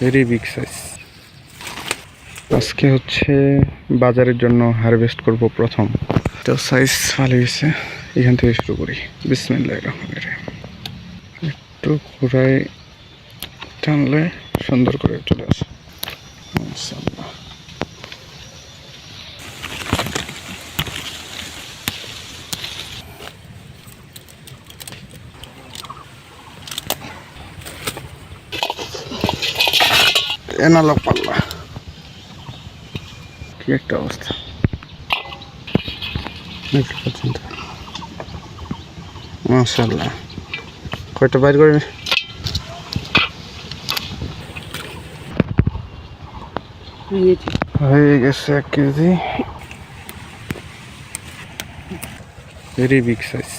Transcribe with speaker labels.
Speaker 1: Very big size. আজকে হচ্ছে বাজারের জন্য হারভেস্ট করব প্রথম। তো সাইজ ভালো হয়েছে, এখান থেকে শুরু করি। বিসমিল্লাহির রহমানির রহিম। একটু ঘুরাই টানলে সুন্দর করে চলে আসে। মাশাআল্লাহ। এনালো পাল্লা, কি একটা অবস্থা। মাশাআল্লাহ, কয়টা বাইর করে হয়ে গেছে 1 কেজি। Very big size.